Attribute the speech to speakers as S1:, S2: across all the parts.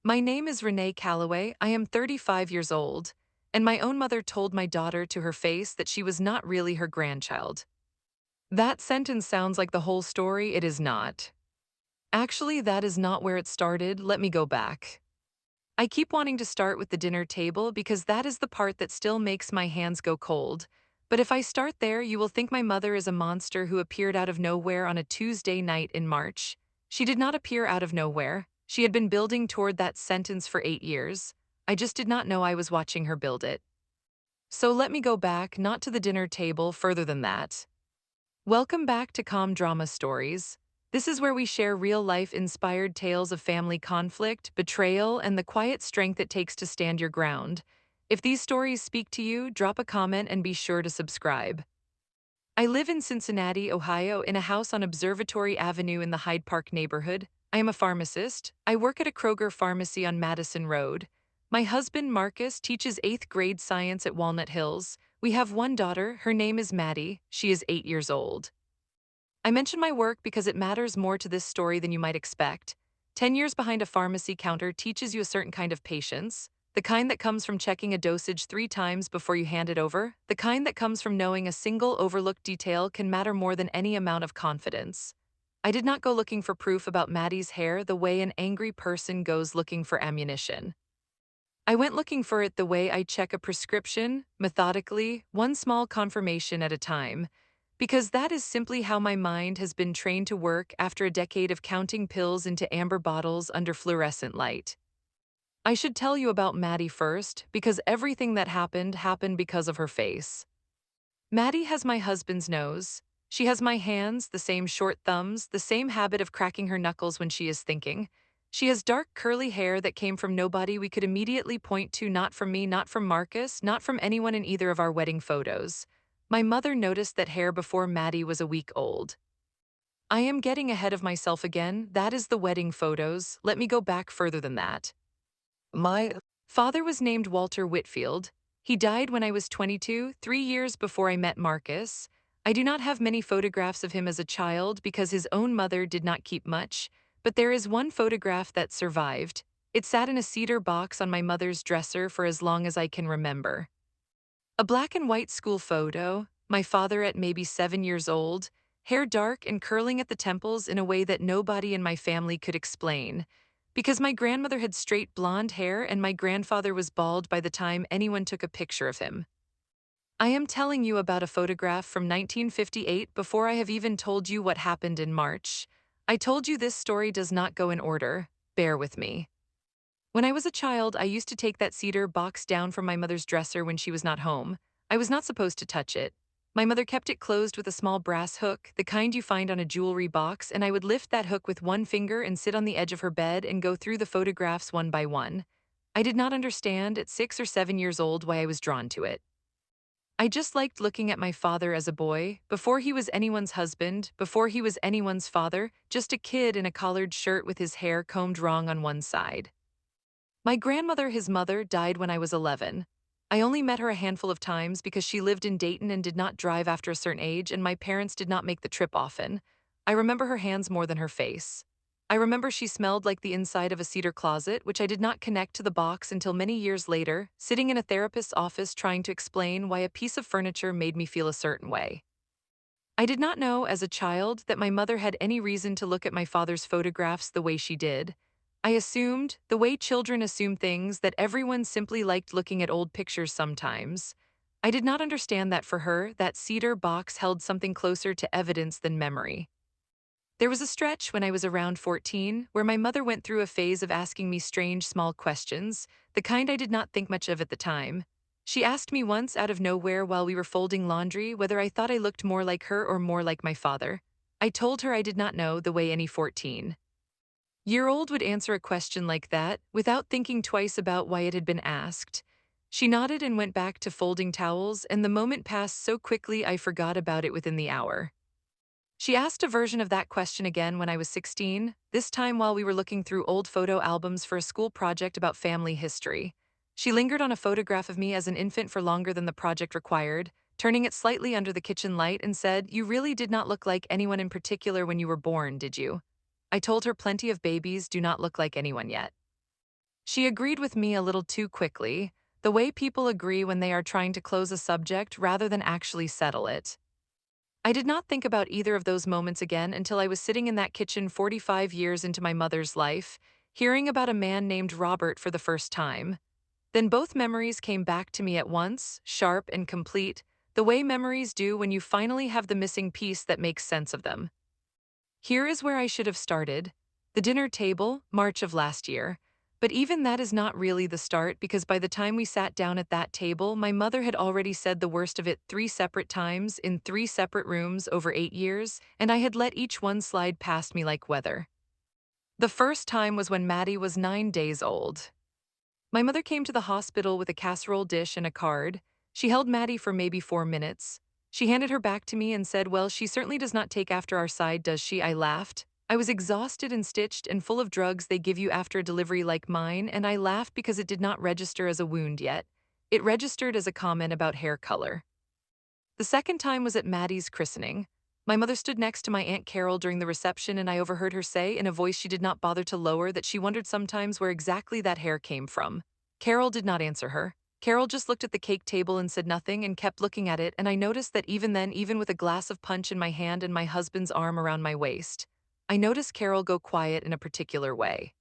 S1: My name is Renee Calloway. I am 35 years old, and my own mother told my daughter to her face that she was not really her grandchild. That sentence sounds like the whole story. It is not. Actually, that is not where it started. Let me go back. I keep wanting to start with the dinner table because that is the part that still makes my hands go cold. But if I start there, you will think my mother is a monster who appeared out of nowhere on a Tuesday night in March. She did not appear out of nowhere. She had been building toward that sentence for 8 years. I just did not know I was watching her build it. So let me go back, not to the dinner table, further than that. Welcome back to Calm Drama Stories. This is where we share real-life inspired tales of family conflict, betrayal, and the quiet strength it takes to stand your ground. If these stories speak to you, drop a comment and be sure to subscribe. I live in Cincinnati, Ohio, in a house on Observatory Avenue in the Hyde Park neighborhood. I am a pharmacist. I work at a Kroger pharmacy on Madison Road. My husband, Marcus, teaches 8th grade science at Walnut Hills. We have one daughter. Her name is Maddie. She is 8 years old. I mention my work because it matters more to this story than you might expect. 10 years behind a pharmacy counter teaches you a certain kind of patience, the kind that comes from checking a dosage 3 times before you hand it over, the kind that comes from knowing a single overlooked detail can matter more than any amount of confidence. I did not go looking for proof about Maddie's hair the way an angry person goes looking for ammunition. I went looking for it the way I check a prescription, methodically, one small confirmation at a time, because that is simply how my mind has been trained to work after a decade of counting pills into amber bottles under fluorescent light. I should tell you about Maddie first, because everything that happened because of her face. Maddie has my husband's nose. She has my hands, the same short thumbs, the same habit of cracking her knuckles when she is thinking. She has dark curly hair that came from nobody we could immediately point to, not from me, not from Marcus, not from anyone in either of our wedding photos. My mother noticed that hair before Maddie was a week old. I am getting ahead of myself again. That is the wedding photos. Let me go back further than that. My father was named Walter Whitfield. He died when I was 22, 3 years before I met Marcus. I do not have many photographs of him as a child because his own mother did not keep much, but there is one photograph that survived. It sat in a cedar box on my mother's dresser for as long as I can remember. A black and white school photo, my father at maybe 7 years old, hair dark and curling at the temples in a way that nobody in my family could explain. Because my grandmother had straight blonde hair and my grandfather was bald by the time anyone took a picture of him. I am telling you about a photograph from 1958 before I have even told you what happened in March. I told you this story does not go in order. Bear with me. When I was a child, I used to take that cedar box down from my mother's dresser when she was not home. I was not supposed to touch it. My mother kept it closed with a small brass hook, the kind you find on a jewelry box, and I would lift that hook with one finger and sit on the edge of her bed and go through the photographs one by one. I did not understand at 6 or 7 years old why I was drawn to it. I just liked looking at my father as a boy, before he was anyone's husband, before he was anyone's father, just a kid in a collared shirt with his hair combed wrong on one side. My grandmother, his mother, died when I was 11. I only met her a handful of times because she lived in Dayton and did not drive after a certain age, and my parents did not make the trip often. I remember her hands more than her face. I remember she smelled like the inside of a cedar closet, which I did not connect to the box until many years later, sitting in a therapist's office trying to explain why a piece of furniture made me feel a certain way. I did not know as a child that my mother had any reason to look at my father's photographs the way she did. I assumed, the way children assume things, that everyone simply liked looking at old pictures sometimes. I did not understand that for her, that cedar box held something closer to evidence than memory. There was a stretch when I was around 14 where my mother went through a phase of asking me strange small questions, the kind I did not think much of at the time. She asked me once out of nowhere while we were folding laundry whether I thought I looked more like her or more like my father. I told her I did not know, the way any 14-year-old would answer a question like that without thinking twice about why it had been asked. She nodded and went back to folding towels, and the moment passed so quickly I forgot about it within the hour. She asked a version of that question again when I was 16, this time while we were looking through old photo albums for a school project about family history. She lingered on a photograph of me as an infant for longer than the project required, turning it slightly under the kitchen light, and said, "You really did not look like anyone in particular when you were born, did you?" I told her plenty of babies do not look like anyone yet. She agreed with me a little too quickly, the way people agree when they are trying to close a subject rather than actually settle it. I did not think about either of those moments again until I was sitting in that kitchen 45 years into my mother's life, hearing about a man named Robert for the first time. Then both memories came back to me at once, sharp and complete, the way memories do when you finally have the missing piece that makes sense of them. Here is where I should have started. The dinner table, March of last year. But even that is not really the start because by the time we sat down at that table, my mother had already said the worst of it 3 separate times in 3 separate rooms over 8 years, and I had let each one slide past me like weather. The first time was when Maddie was 9 days old. My mother came to the hospital with a casserole dish and a card. She held Maddie for maybe 4 minutes. She handed her back to me and said, "Well, she certainly does not take after our side, does she?" I laughed. I was exhausted and stitched and full of drugs they give you after a delivery like mine, and I laughed because it did not register as a wound yet. It registered as a comment about hair color. The second time was at Maddie's christening. My mother stood next to my Aunt Carol during the reception, and I overheard her say, in a voice she did not bother to lower, that she wondered sometimes where exactly that hair came from. Carol did not answer her. Carol just looked at the cake table and said nothing and kept looking at it, and I noticed that even then, even with a glass of punch in my hand and my husband's arm around my waist, I noticed Carol go quiet in a particular way.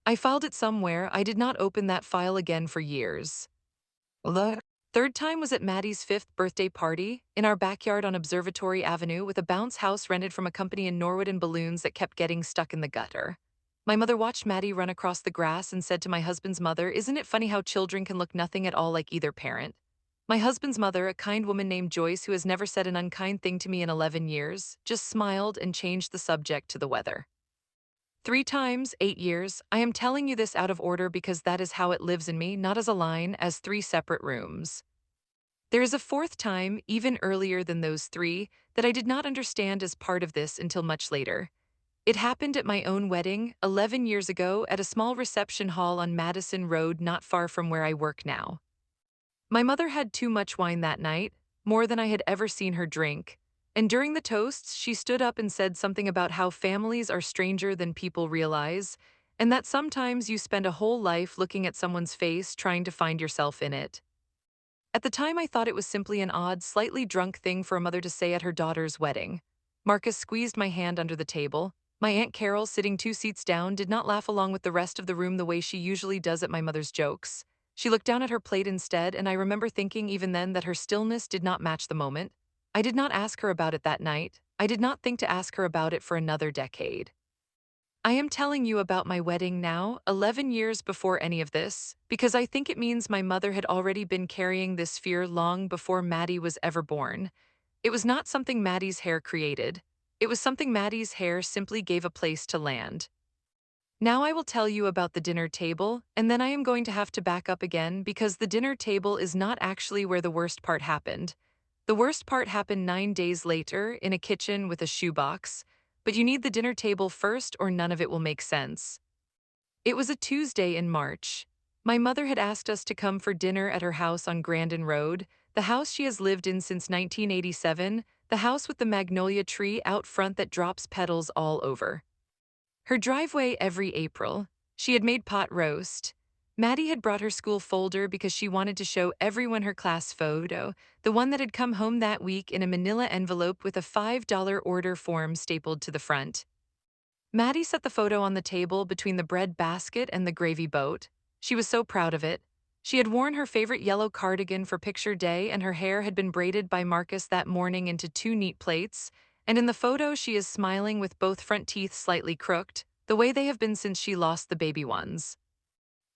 S1: I filed it somewhere. I did not open that file again for years. The third time was at Maddie's 5th birthday party, in our backyard on Observatory Avenue with a bounce house rented from a company in Norwood and balloons that kept getting stuck in the gutter. My mother watched Maddie run across the grass and said to my husband's mother, "Isn't it funny how children can look nothing at all like either parent?" My husband's mother, a kind woman named Joyce who has never said an unkind thing to me in 11 years, just smiled and changed the subject to the weather. 3 times, 8 years. I am telling you this out of order because that is how it lives in me, not as a line, as 3 separate rooms. There is a fourth time, even earlier than those three, that I did not understand as part of this until much later. It happened at my own wedding, 11 years ago, at a small reception hall on Madison Road not far from where I work now. My mother had too much wine that night, more than I had ever seen her drink, and during the toasts she stood up and said something about how families are stranger than people realize, and that sometimes you spend a whole life looking at someone's face trying to find yourself in it. At the time, I thought it was simply an odd, slightly drunk thing for a mother to say at her daughter's wedding. Marcus squeezed my hand under the table. My Aunt Carol, sitting 2 seats down, did not laugh along with the rest of the room the way she usually does at my mother's jokes. She looked down at her plate instead, and I remember thinking even then that her stillness did not match the moment. I did not ask her about it that night. I did not think to ask her about it for another decade. I am telling you about my wedding now, 11 years before any of this, because I think it means my mother had already been carrying this fear long before Maddie was ever born. It was not something Maddie's hair created. It was something Maddie's hair simply gave a place to land. Now I will tell you about the dinner table, and then I am going to have to back up again because the dinner table is not actually where the worst part happened. The worst part happened 9 days later in a kitchen with a shoebox, but you need the dinner table first or none of it will make sense. It was a Tuesday in March. My mother had asked us to come for dinner at her house on Grandin Road, the house she has lived in since 1987, the house with the magnolia tree out front that drops petals all over her driveway every April. She had made pot roast. Maddie had brought her school folder because she wanted to show everyone her class photo, the one that had come home that week in a manila envelope with a $5 order form stapled to the front. Maddie set the photo on the table between the bread basket and the gravy boat. She was so proud of it. She had worn her favorite yellow cardigan for picture day, and her hair had been braided by Marcus that morning into 2 neat plaits, and in the photo she is smiling with both front teeth slightly crooked, the way they have been since she lost the baby ones.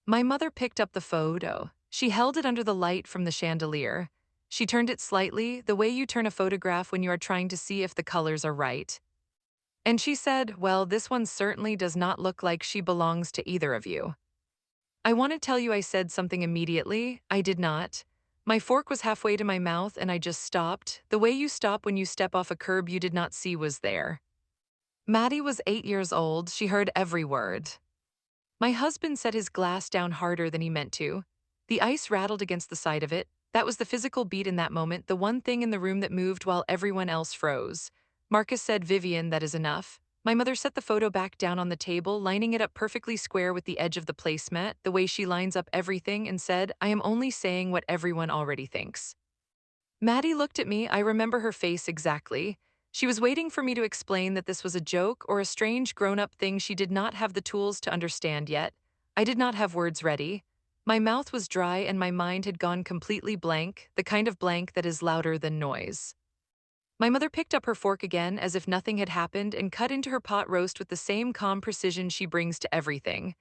S1: My mother picked up the photo. She held it under the light from the chandelier. She turned it slightly, the way you turn a photograph when you are trying to see if the colors are right. And she said, "Well, this one certainly does not look like she belongs to either of you." I want to tell you I said something immediately. I did not. My fork was halfway to my mouth and I just stopped. The way you stop when you step off a curb you did not see was there. Maddie was 8 years old. She heard every word. My husband set his glass down harder than he meant to. The ice rattled against the side of it. That was the physical beat in that moment, the one thing in the room that moved while everyone else froze. Marcus said, "Vivian, that is enough." My mother set the photo back down on the table, lining it up perfectly square with the edge of the placemat, the way she lines up everything, and said, "I am only saying what everyone already thinks." Maddie looked at me, I remember her face exactly. She was waiting for me to explain that this was a joke or a strange grown-up thing she did not have the tools to understand yet. I did not have words ready. My mouth was dry and my mind had gone completely blank, the kind of blank that is louder than noise. My mother picked up her fork again as if nothing had happened and cut into her pot roast with the same calm precision she brings to everything.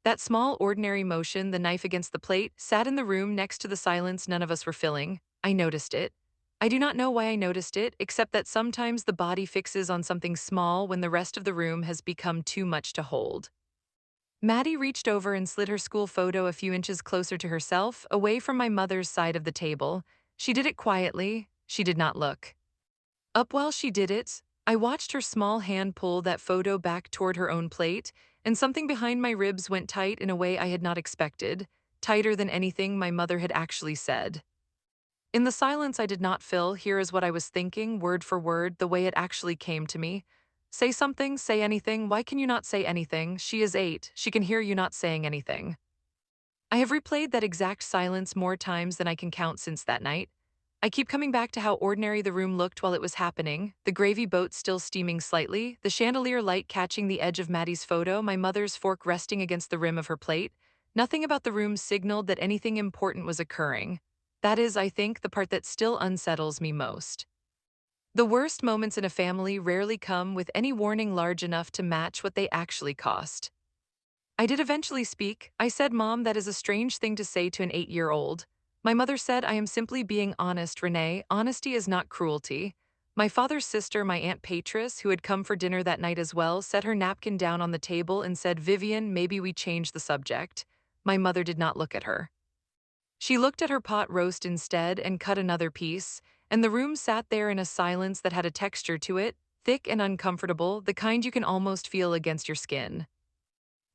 S1: That small, ordinary motion, the knife against the plate, sat in the room next to the silence none of us were filling. I noticed it. I do not know why I noticed it, except that sometimes the body fixes on something small when the rest of the room has become too much to hold. Maddie reached over and slid her school photo a few inches closer to herself, away from my mother's side of the table. She did it quietly. She did not look up while she did it. I watched her small hand pull that photo back toward her own plate, and something behind my ribs went tight in a way I had not expected, tighter than anything my mother had actually said. In the silence I did not fill, here is what I was thinking, word for word, the way it actually came to me. Say something, say anything, why can you not say anything? She is 8, she can hear you not saying anything. I have replayed that exact silence more times than I can count since that night. I keep coming back to how ordinary the room looked while it was happening, the gravy boat still steaming slightly, the chandelier light catching the edge of Maddie's photo, my mother's fork resting against the rim of her plate. Nothing about the room signaled that anything important was occurring. That is, I think, the part that still unsettles me most. The worst moments in a family rarely come with any warning large enough to match what they actually cost. I did eventually speak. I said, "Mom, that is a strange thing to say to an 8-year-old." My mother said, "I am simply being honest, Renee. Honesty is not cruelty." My father's sister, my Aunt Patris, who had come for dinner that night as well, set her napkin down on the table and said, "Vivian, maybe we change the subject." My mother did not look at her. She looked at her pot roast instead and cut another piece, and the room sat there in a silence that had a texture to it, thick and uncomfortable, the kind you can almost feel against your skin.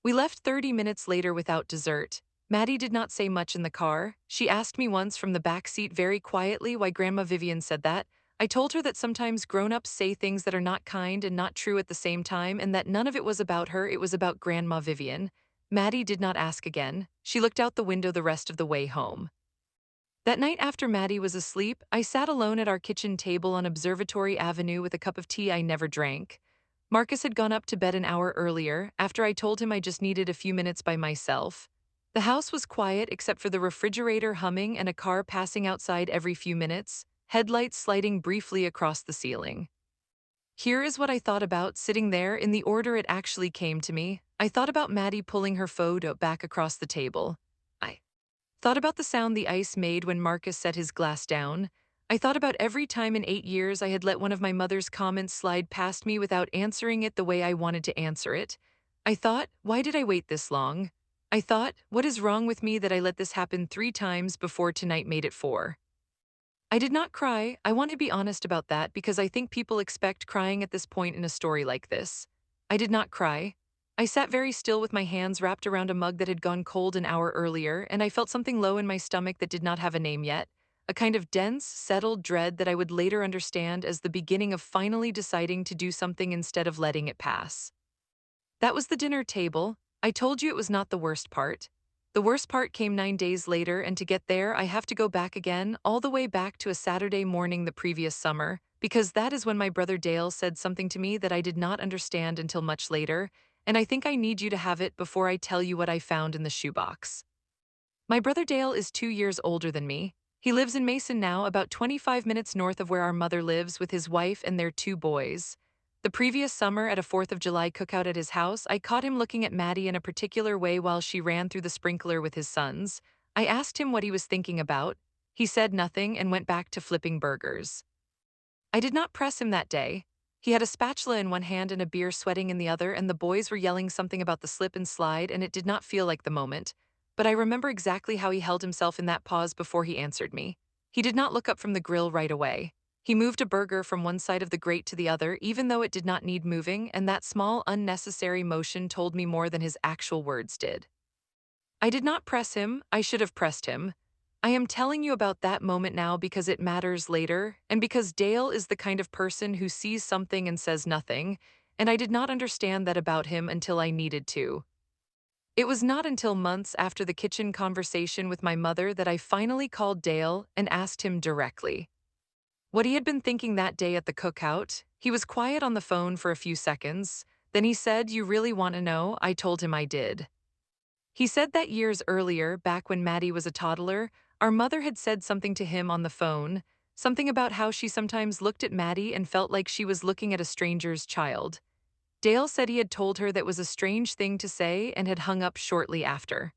S1: We left 30 minutes later without dessert. Maddie did not say much in the car. She asked me once from the back seat very quietly why Grandma Vivian said that. I told her that sometimes grown-ups say things that are not kind and not true at the same time and that none of it was about her, it was about Grandma Vivian. Maddie did not ask again. She looked out the window the rest of the way home. That night after Maddie was asleep, I sat alone at our kitchen table on Observatory Avenue with a cup of tea I never drank. Marcus had gone up to bed an hour earlier, after I told him I just needed a few minutes by myself. The house was quiet except for the refrigerator humming and a car passing outside every few minutes, headlights sliding briefly across the ceiling. Here is what I thought about sitting there in the order it actually came to me. I thought about Maddie pulling her photo back across the table. I thought about the sound the ice made when Marcus set his glass down. I thought about every time in 8 years I had let one of my mother's comments slide past me without answering it the way I wanted to answer it. I thought, why did I wait this long? I thought, what is wrong with me that I let this happen 3 times before tonight made it 4? I did not cry. I want to be honest about that because I think people expect crying at this point in a story like this. I did not cry. I sat very still with my hands wrapped around a mug that had gone cold an hour earlier, and I felt something low in my stomach that did not have a name yet, a kind of dense, settled dread that I would later understand as the beginning of finally deciding to do something instead of letting it pass. That was the dinner table. I told you it was not the worst part. The worst part came 9 days later, and to get there, I have to go back again, all the way back to a Saturday morning the previous summer, because that is when my brother Dale said something to me that I did not understand until much later, and I think I need you to have it before I tell you what I found in the shoebox. My brother Dale is 2 years older than me. He lives in Mason now, about 25 minutes north of where our mother lives, with his wife and their 2 boys. The previous summer, at a 4th of July cookout at his house, I caught him looking at Maddie in a particular way while she ran through the sprinkler with his sons. I asked him what he was thinking about. He said nothing and went back to flipping burgers. I did not press him that day. He had a spatula in one hand and a beer sweating in the other, and the boys were yelling something about the slip and slide, and it did not feel like the moment. But I remember exactly how he held himself in that pause before he answered me. He did not look up from the grill right away. He moved a burger from one side of the grate to the other, even though it did not need moving, and that small, unnecessary motion told me more than his actual words did. I did not press him. I should have pressed him. I am telling you about that moment now because it matters later, and because Dale is the kind of person who sees something and says nothing, and I did not understand that about him until I needed to. It was not until months after the kitchen conversation with my mother that I finally called Dale and asked him directly what he had been thinking that day at the cookout. He was quiet on the phone for a few seconds. Then he said, "You really want to know?" I told him I did. He said that years earlier, back when Maddie was a toddler, our mother had said something to him on the phone, something about how she sometimes looked at Maddie and felt like she was looking at a stranger's child. Dale said he had told her that was a strange thing to say and had hung up shortly after.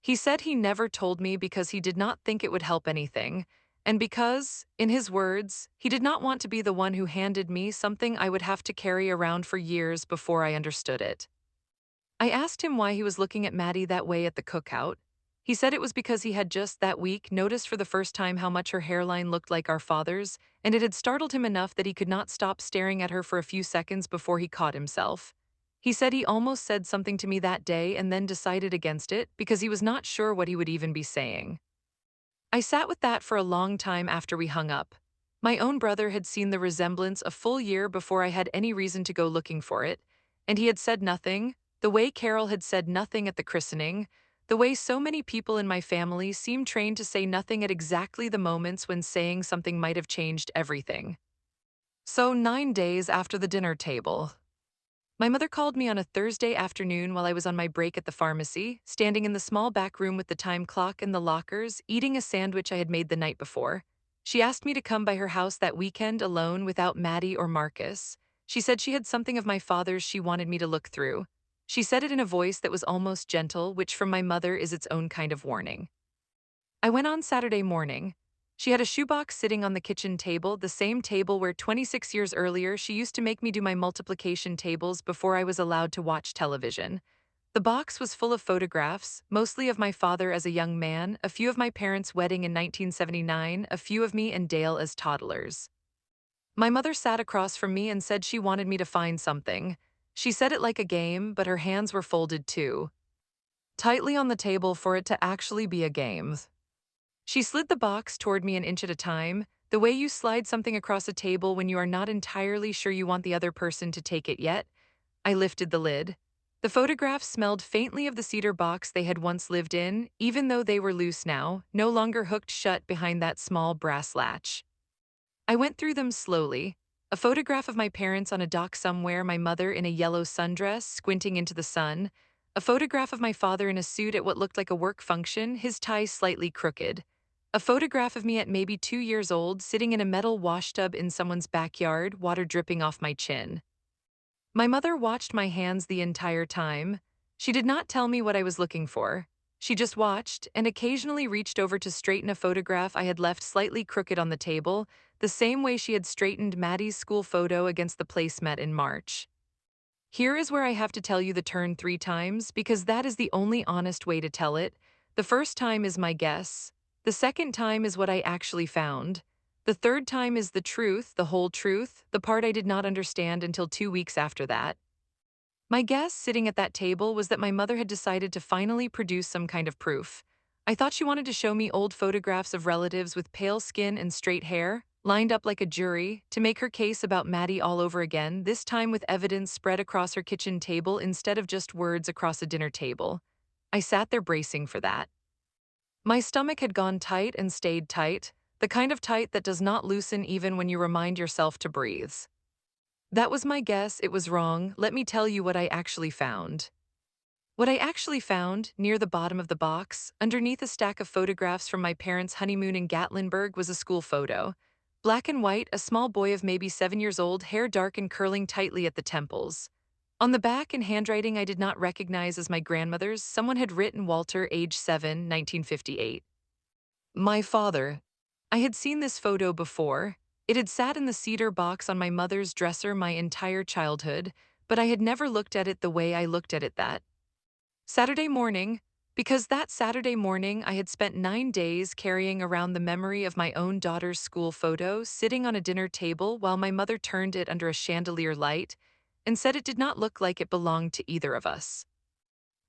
S1: He said he never told me because he did not think it would help anything, and because, in his words, he did not want to be the one who handed me something I would have to carry around for years before I understood it. I asked him why he was looking at Maddie that way at the cookout. He said it was because he had just that week noticed for the first time how much her hairline looked like our father's, and it had startled him enough that he could not stop staring at her for a few seconds before he caught himself. He said he almost said something to me that day and then decided against it because he was not sure what he would even be saying. I sat with that for a long time after we hung up. My own brother had seen the resemblance a full year before I had any reason to go looking for it, and he had said nothing, the way Carol had said nothing at the christening, the way so many people in my family seemed trained to say nothing at exactly the moments when saying something might have changed everything. So, 9 days after the dinner table, my mother called me on a Thursday afternoon while I was on my break at the pharmacy, standing in the small back room with the time clock and the lockers, eating a sandwich I had made the night before. She asked me to come by her house that weekend alone without Maddie or Marcus. She said she had something of my father's she wanted me to look through. She said it in a voice that was almost gentle, which from my mother is its own kind of warning. I went on Saturday morning. She had a shoebox sitting on the kitchen table, the same table where 26 years earlier she used to make me do my multiplication tables before I was allowed to watch television. The box was full of photographs, mostly of my father as a young man, a few of my parents' wedding in 1979, a few of me and Dale as toddlers. My mother sat across from me and said she wanted me to find something. She said it like a game, but her hands were folded too tightly on the table for it to actually be a game. She slid the box toward me an inch at a time, the way you slide something across a table when you are not entirely sure you want the other person to take it yet. I lifted the lid. The photographs smelled faintly of the cedar box they had once lived in, even though they were loose now, no longer hooked shut behind that small brass latch. I went through them slowly. A photograph of my parents on a dock somewhere, my mother in a yellow sundress, squinting into the sun. A photograph of my father in a suit at what looked like a work function, his tie slightly crooked. A photograph of me at maybe 2 years old, sitting in a metal washtub in someone's backyard, water dripping off my chin. My mother watched my hands the entire time. She did not tell me what I was looking for. She just watched and occasionally reached over to straighten a photograph I had left slightly crooked on the table, the same way she had straightened Maddie's school photo against the placemat in March. Here is where I have to tell you the turn 3 times because that is the only honest way to tell it. The first time is my guess. The second time is what I actually found. The third time is the truth, the whole truth, the part I did not understand until 2 weeks after that. My guess, sitting at that table, was that my mother had decided to finally produce some kind of proof. I thought she wanted to show me old photographs of relatives with pale skin and straight hair, lined up like a jury, to make her case about Maddie all over again, this time with evidence spread across her kitchen table instead of just words across a dinner table. I sat there bracing for that. My stomach had gone tight and stayed tight, the kind of tight that does not loosen even when you remind yourself to breathe. That was my guess. It was wrong. Let me tell you what I actually found. What I actually found, near the bottom of the box, underneath a stack of photographs from my parents' honeymoon in Gatlinburg, was a school photo. Black and white, a small boy of maybe 7 years old, hair dark and curling tightly at the temples. On the back, in handwriting I did not recognize as my grandmother's, someone had written Walter, age 7, 1958. My father. I had seen this photo before. It had sat in the cedar box on my mother's dresser my entire childhood, but I had never looked at it the way I looked at it that Saturday morning, because that Saturday morning I had spent 9 days carrying around the memory of my own daughter's school photo sitting on a dinner table while my mother turned it under a chandelier light and said it did not look like it belonged to either of us.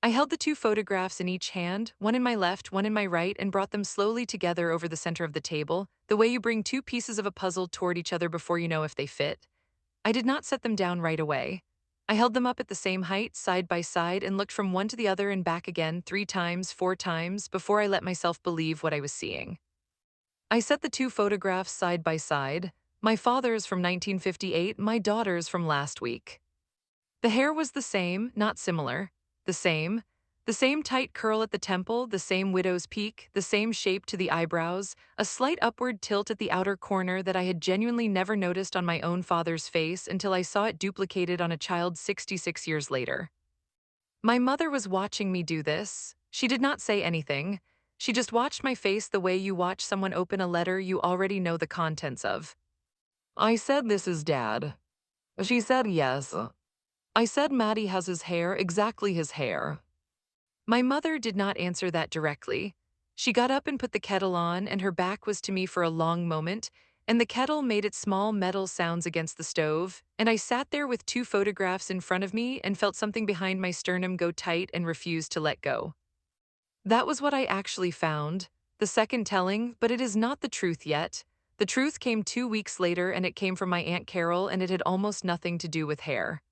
S1: I held the 2 photographs in each hand, one in my left, one in my right, and brought them slowly together over the center of the table, the way you bring 2 pieces of a puzzle toward each other before you know if they fit. I did not set them down right away. I held them up at the same height, side by side, and looked from one to the other and back again 3 times, 4 times, before I let myself believe what I was seeing. I set the two photographs side by side, my father's from 1958, my daughter's from last week. The hair was the same, not similar. The same. The same tight curl at the temple, the same widow's peak, the same shape to the eyebrows, a slight upward tilt at the outer corner that I had genuinely never noticed on my own father's face until I saw it duplicated on a child 66 years later. My mother was watching me do this. She did not say anything. She just watched my face the way you watch someone open a letter you already know the contents of. I said, "This is Dad." She said, "Yes." I said, "Maddie has his hair, exactly his hair." My mother did not answer that directly. She got up and put the kettle on, and her back was to me for a long moment, and the kettle made its small metal sounds against the stove, and I sat there with two photographs in front of me and felt something behind my sternum go tight and refuse to let go. That was what I actually found, the second telling, but it is not the truth yet. The truth came 2 weeks later, and it came from my Aunt Carol, and it had almost nothing to do with hair.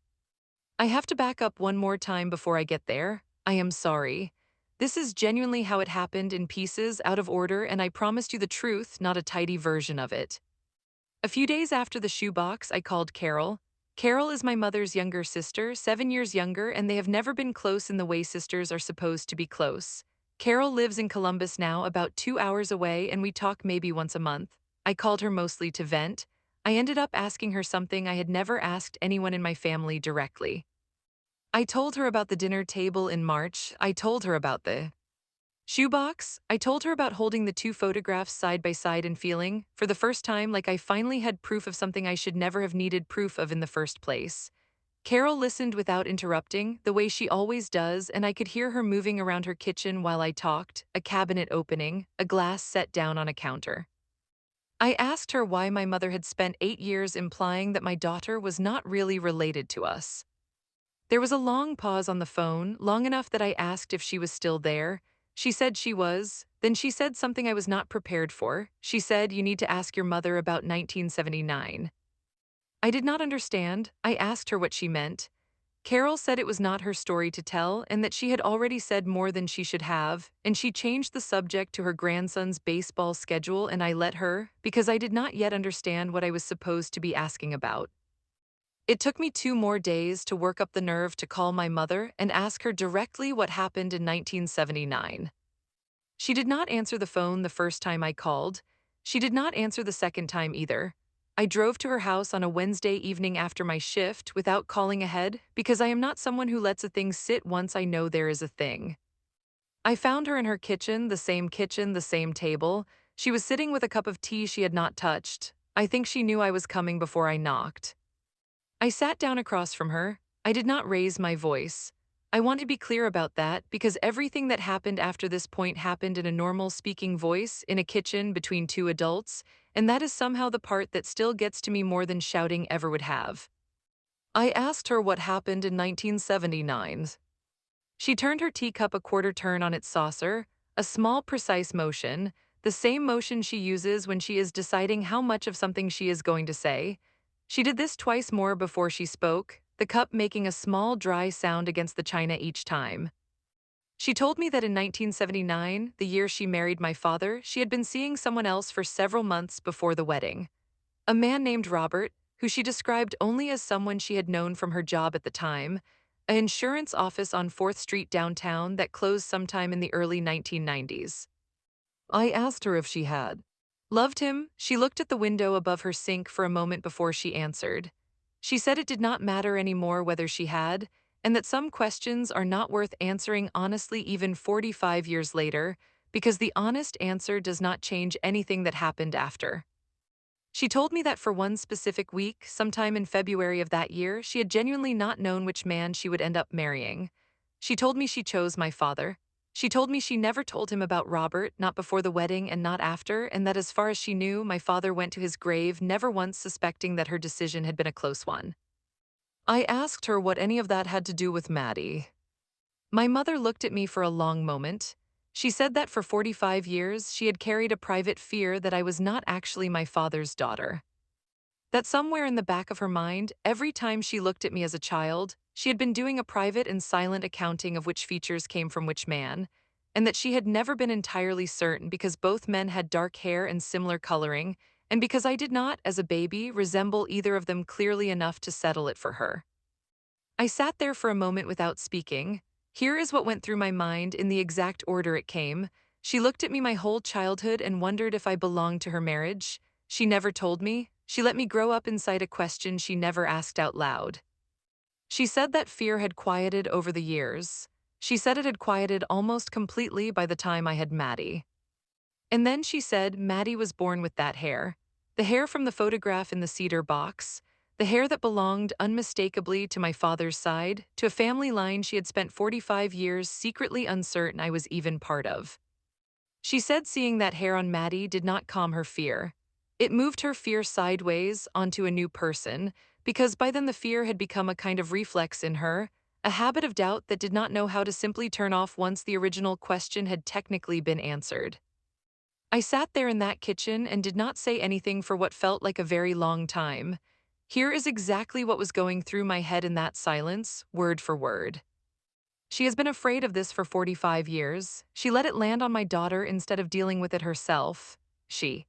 S1: I have to back up one more time before I get there. I am sorry. This is genuinely how it happened, in pieces, out of order, and I promised you the truth, not a tidy version of it. A few days after the shoebox, I called Carol. Carol is my mother's younger sister, 7 years younger, and they have never been close in the way sisters are supposed to be close. Carol lives in Columbus now, about 2 hours away, and we talk maybe once a month. I called her mostly to vent. I ended up asking her something I had never asked anyone in my family directly. I told her about the dinner table in March. I told her about the shoebox. I told her about holding the two photographs side by side and feeling, for the first time, like I finally had proof of something I should never have needed proof of in the first place. Carol listened without interrupting, the way she always does, and I could hear her moving around her kitchen while I talked, a cabinet opening, a glass set down on a counter. I asked her why my mother had spent 8 years implying that my daughter was not really related to us. There was a long pause on the phone, long enough that I asked if she was still there. She said she was. Then she said something I was not prepared for. She said, "You need to ask your mother about 1979. I did not understand. I asked her what she meant. Carol said it was not her story to tell and that she had already said more than she should have, and she changed the subject to her grandson's baseball schedule, and I let her, because I did not yet understand what I was supposed to be asking about. It took me 2 more days to work up the nerve to call my mother and ask her directly what happened in 1979. She did not answer the phone the first time I called. She did not answer the second time either. I drove to her house on a Wednesday evening after my shift without calling ahead because I am not someone who lets a thing sit once I know there is a thing. I found her in her kitchen, the same table. She was sitting with a cup of tea she had not touched. I think she knew I was coming before I knocked. I sat down across from her. I did not raise my voice. I want to be clear about that because everything that happened after this point happened in a normal speaking voice in a kitchen between two adults, and that is somehow the part that still gets to me more than shouting ever would have. I asked her what happened in 1979. She turned her teacup a quarter turn on its saucer, a small, precise motion, the same motion she uses when she is deciding how much of something she is going to say. She did this twice more before she spoke, the cup making a small, dry sound against the china each time. She told me that in 1979, the year she married my father, she had been seeing someone else for several months before the wedding. A man named Robert, who she described only as someone she had known from her job at the time, an insurance office on 4th Street downtown that closed sometime in the early 1990s. I asked her if she had loved him. She looked at the window above her sink for a moment before she answered. She said it did not matter anymore whether she had, and that some questions are not worth answering honestly even 45 years later, because the honest answer does not change anything that happened after. She told me that for one specific week, sometime in February of that year, she had genuinely not known which man she would end up marrying. She told me she chose my father. She told me she never told him about Robert, not before the wedding and not after, and that as far as she knew, my father went to his grave never once suspecting that her decision had been a close one. I asked her what any of that had to do with Maddie. My mother looked at me for a long moment. She said that for 45 years she had carried a private fear that I was not actually my father's daughter. That somewhere in the back of her mind, every time she looked at me as a child, she had been doing a private and silent accounting of which features came from which man, and that she had never been entirely certain because both men had dark hair and similar coloring, and because I did not, as a baby, resemble either of them clearly enough to settle it for her. I sat there for a moment without speaking. Here is what went through my mind in the exact order it came. She looked at me my whole childhood and wondered if I belonged to her marriage. She never told me. She let me grow up inside a question she never asked out loud. She said that fear had quieted over the years. She said it had quieted almost completely by the time I had Maddie. And then she said Maddie was born with that hair. The hair from the photograph in the cedar box. The hair that belonged unmistakably to my father's side, to a family line she had spent 45 years secretly uncertain I was even part of. She said seeing that hair on Maddie did not calm her fear. It moved her fear sideways onto a new person, because by then the fear had become a kind of reflex in her, a habit of doubt that did not know how to simply turn off once the original question had technically been answered. I sat there in that kitchen and did not say anything for what felt like a very long time. Here is exactly what was going through my head in that silence, word for word. She has been afraid of this for 45 years. She let it land on my daughter instead of dealing with it herself. She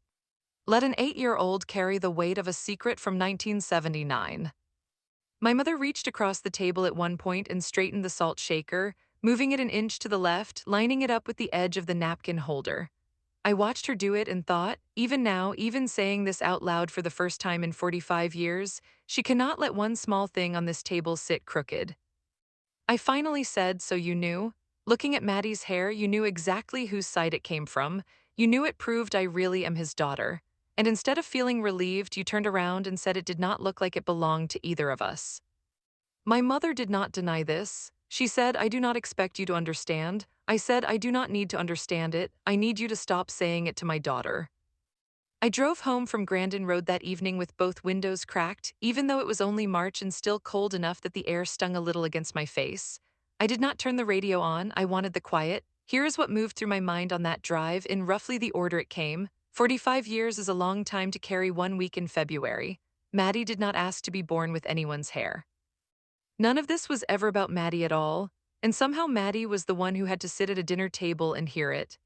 S1: let an 8-year-old carry the weight of a secret from 1979. My mother reached across the table at one point and straightened the salt shaker, moving it an inch to the left, lining it up with the edge of the napkin holder. I watched her do it and thought, even now, even saying this out loud for the first time in 45 years, she cannot let one small thing on this table sit crooked. I finally said, so you knew? Looking at Maddie's hair, you knew exactly whose side it came from. You knew it proved I really am his daughter. And instead of feeling relieved, you turned around and said it did not look like it belonged to either of us. My mother did not deny this. She said, I do not expect you to understand. I said, I do not need to understand it. I need you to stop saying it to my daughter. I drove home from Grandin Road that evening with both windows cracked, even though it was only March and still cold enough that the air stung a little against my face. I did not turn the radio on, I wanted the quiet. Here is what moved through my mind on that drive in roughly the order it came. 45 years is a long time to carry 1 week in February. Maddie did not ask to be born with anyone's hair. None of this was ever about Maddie at all, and somehow Maddie was the one who had to sit at a dinner table and hear it.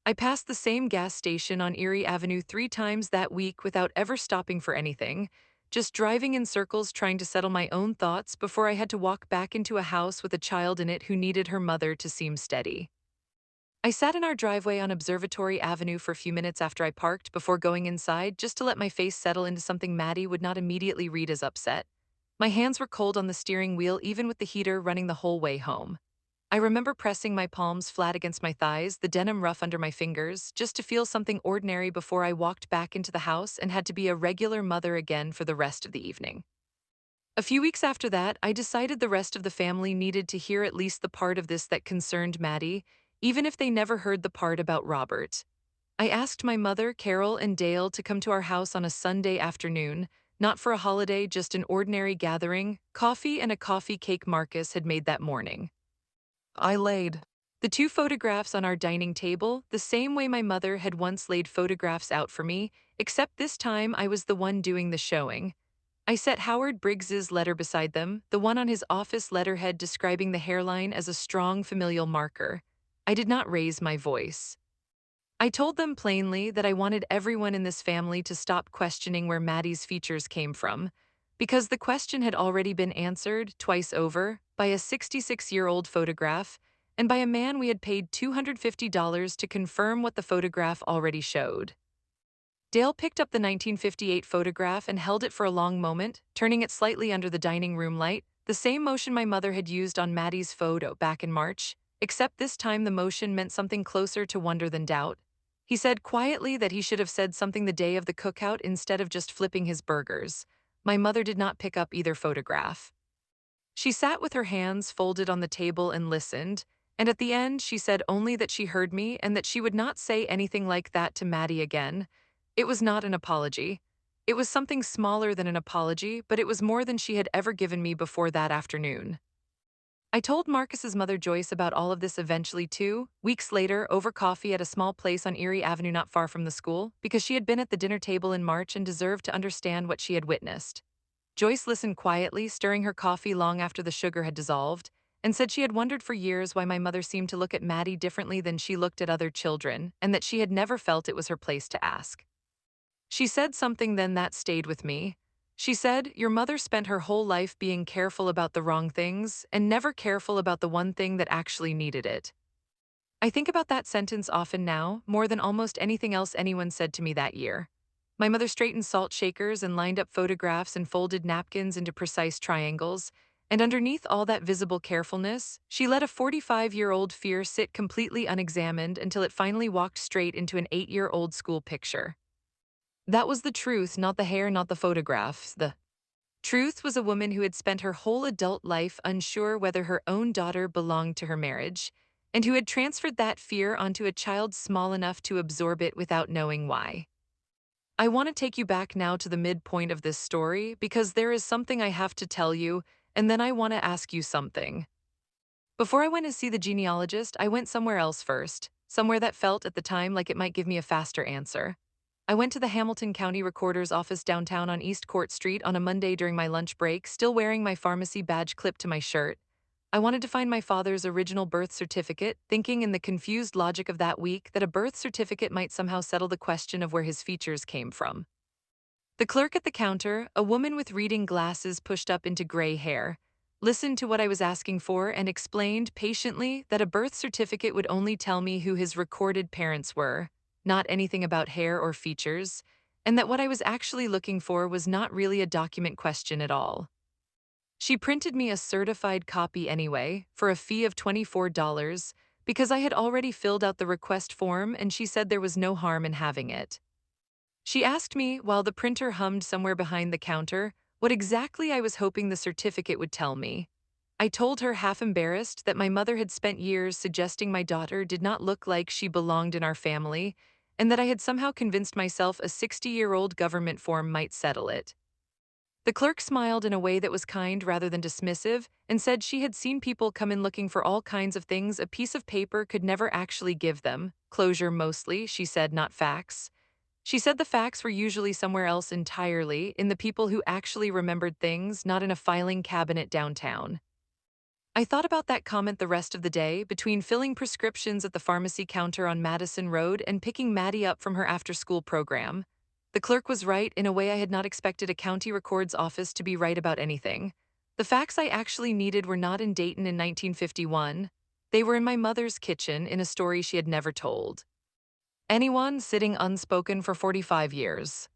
S1: I passed the same gas station on Erie Avenue 3 times that week without ever stopping for anything, just driving in circles trying to settle my own thoughts before I had to walk back into a house with a child in it who needed her mother to seem steady. I sat in our driveway on Observatory Avenue for a few minutes after I parked before going inside just to let my face settle into something Maddie would not immediately read as upset. My hands were cold on the steering wheel even with the heater running the whole way home. I remember pressing my palms flat against my thighs, the denim rough under my fingers, just to feel something ordinary before I walked back into the house and had to be a regular mother again for the rest of the evening. A few weeks after that, I decided the rest of the family needed to hear at least the part of this that concerned Maddie, even if they never heard the part about Robert. I asked my mother, Carol, and Dale to come to our house on a Sunday afternoon, not for a holiday, just an ordinary gathering, coffee and a coffee cake Marcus had made that morning. I laid the two photographs on our dining table, the same way my mother had once laid photographs out for me, except this time I was the one doing the showing. I set Howard Briggs's letter beside them, the one on his office letterhead describing the hairline as a strong familial marker. I did not raise my voice. I told them plainly that I wanted everyone in this family to stop questioning where Maddie's features came from, because the question had already been answered twice over by a 66-year-old photograph and by a man we had paid $250 to confirm what the photograph already showed. Dale picked up the 1958 photograph and held it for a long moment, turning it slightly under the dining room light, the same motion my mother had used on Maddie's photo back in March, except this time the motion meant something closer to wonder than doubt. He said quietly that he should have said something the day of the cookout instead of just flipping his burgers. My mother did not pick up either photograph. She sat with her hands folded on the table and listened, and at the end she said only that she heard me and that she would not say anything like that to Maddie again. It was not an apology. It was something smaller than an apology, but it was more than she had ever given me before that afternoon. I told Marcus's mother Joyce about all of this eventually too, weeks later, over coffee at a small place on Erie Avenue not far from the school, because she had been at the dinner table in March and deserved to understand what she had witnessed. Joyce listened quietly, stirring her coffee long after the sugar had dissolved, and said she had wondered for years why my mother seemed to look at Maddie differently than she looked at other children, and that she had never felt it was her place to ask. She said something then that stayed with me. She said, "Your mother spent her whole life being careful about the wrong things and never careful about the one thing that actually needed it." I think about that sentence often now, more than almost anything else anyone said to me that year. My mother straightened salt shakers and lined up photographs and folded napkins into precise triangles, and underneath all that visible carefulness, she let a 45-year-old fear sit completely unexamined until it finally walked straight into an 8-year-old school picture. That was the truth, not the hair, not the photographs. The truth was a woman who had spent her whole adult life unsure whether her own daughter belonged to her marriage, and who had transferred that fear onto a child small enough to absorb it without knowing why. I want to take you back now to the midpoint of this story because there is something I have to tell you, and then I want to ask you something. Before I went to see the genealogist, I went somewhere else first, somewhere that felt at the time like it might give me a faster answer. I went to the Hamilton County Recorder's office downtown on East Court Street on a Monday during my lunch break, still wearing my pharmacy badge clipped to my shirt. I wanted to find my father's original birth certificate, thinking in the confused logic of that week that a birth certificate might somehow settle the question of where his features came from. The clerk at the counter, a woman with reading glasses pushed up into gray hair, listened to what I was asking for and explained patiently that a birth certificate would only tell me who his recorded parents were, not anything about hair or features, and that what I was actually looking for was not really a document question at all. She printed me a certified copy anyway, for a fee of $24, because I had already filled out the request form and she said there was no harm in having it. She asked me, while the printer hummed somewhere behind the counter, what exactly I was hoping the certificate would tell me. I told her, half embarrassed, that my mother had spent years suggesting my daughter did not look like she belonged in our family, and that I had somehow convinced myself a 60-year-old government form might settle it. The clerk smiled in a way that was kind rather than dismissive and said she had seen people come in looking for all kinds of things a piece of paper could never actually give them. Closure mostly, she said, not facts. She said the facts were usually somewhere else entirely, in the people who actually remembered things, not in a filing cabinet downtown. I thought about that comment the rest of the day, between filling prescriptions at the pharmacy counter on Madison Road and picking Maddie up from her after-school program. The clerk was right in a way I had not expected a county records office to be right about anything. The facts I actually needed were not in Dayton in 1951. They were in my mother's kitchen in a story she had never told. Anyone sitting unspoken for 45 years.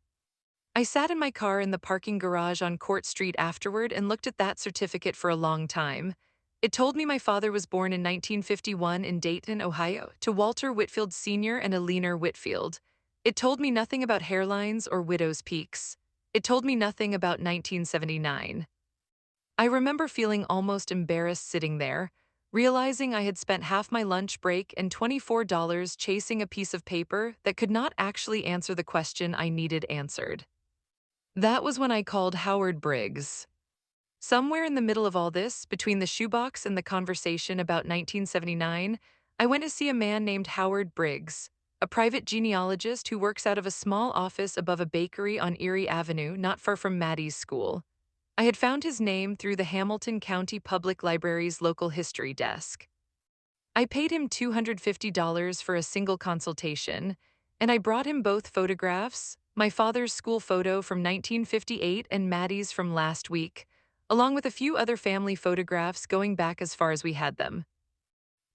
S1: I sat in my car in the parking garage on Court Street afterward and looked at that certificate for a long time. It told me my father was born in 1951 in Dayton, Ohio, to Walter Whitfield Sr. and Eleanor Whitfield. It told me nothing about hairlines or widow's peaks. It told me nothing about 1979. I remember feeling almost embarrassed sitting there, realizing I had spent half my lunch break and $24 chasing a piece of paper that could not actually answer the question I needed answered. That was when I called Howard Briggs. Somewhere in the middle of all this, between the shoebox and the conversation about 1979, I went to see a man named Howard Briggs, a private genealogist who works out of a small office above a bakery on Erie Avenue, not far from Maddie's school. I had found his name through the Hamilton County Public Library's local history desk. I paid him $250 for a single consultation, and I brought him both photographs, my father's school photo from 1958 and Maddie's from last week, along with a few other family photographs going back as far as we had them.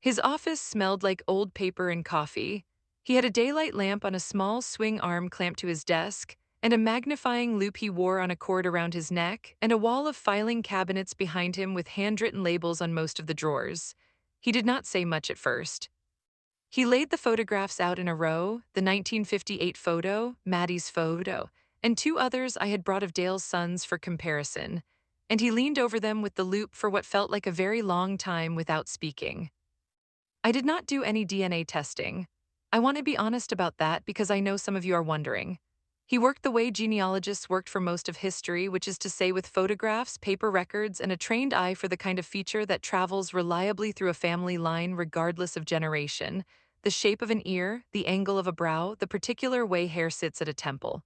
S1: His office smelled like old paper and coffee. He had a daylight lamp on a small swing arm clamped to his desk, and a magnifying loupe he wore on a cord around his neck, and a wall of filing cabinets behind him with handwritten labels on most of the drawers. He did not say much at first. He laid the photographs out in a row, the 1958 photo, Maddie's photo, and two others I had brought of Dale's sons for comparison, and he leaned over them with the loupe for what felt like a very long time without speaking. I did not do any DNA testing. I want to be honest about that because I know some of you are wondering. He worked the way genealogists worked for most of history, which is to say with photographs, paper records, and a trained eye for the kind of feature that travels reliably through a family line regardless of generation: the shape of an ear, the angle of a brow, the particular way hair sits at a temple.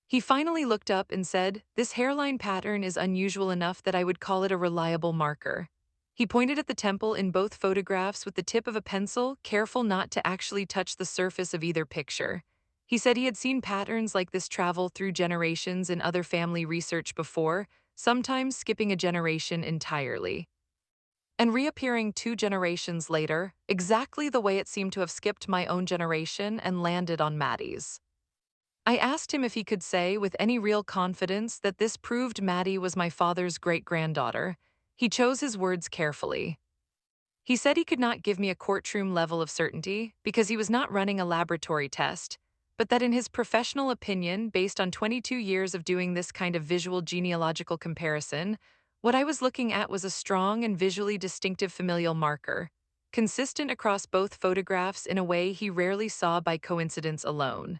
S1: He finally looked up and said, "This hairline pattern is unusual enough that I would call it a reliable marker." He pointed at the temple in both photographs with the tip of a pencil, careful not to actually touch the surface of either picture. He said he had seen patterns like this travel through generations in other family research before, sometimes skipping a generation entirely, and reappearing 2 generations later, exactly the way it seemed to have skipped my own generation and landed on Maddie's. I asked him if he could say with any real confidence that this proved Maddie was my father's great-granddaughter. He chose his words carefully. He said he could not give me a courtroom level of certainty because he was not running a laboratory test, but that in his professional opinion, based on 22 years of doing this kind of visual genealogical comparison, what I was looking at was a strong and visually distinctive familial marker, consistent across both photographs in a way he rarely saw by coincidence alone.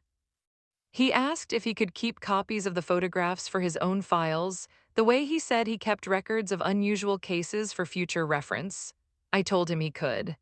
S1: He asked if he could keep copies of the photographs for his own files, the way he said he kept records of unusual cases for future reference. I told him he could.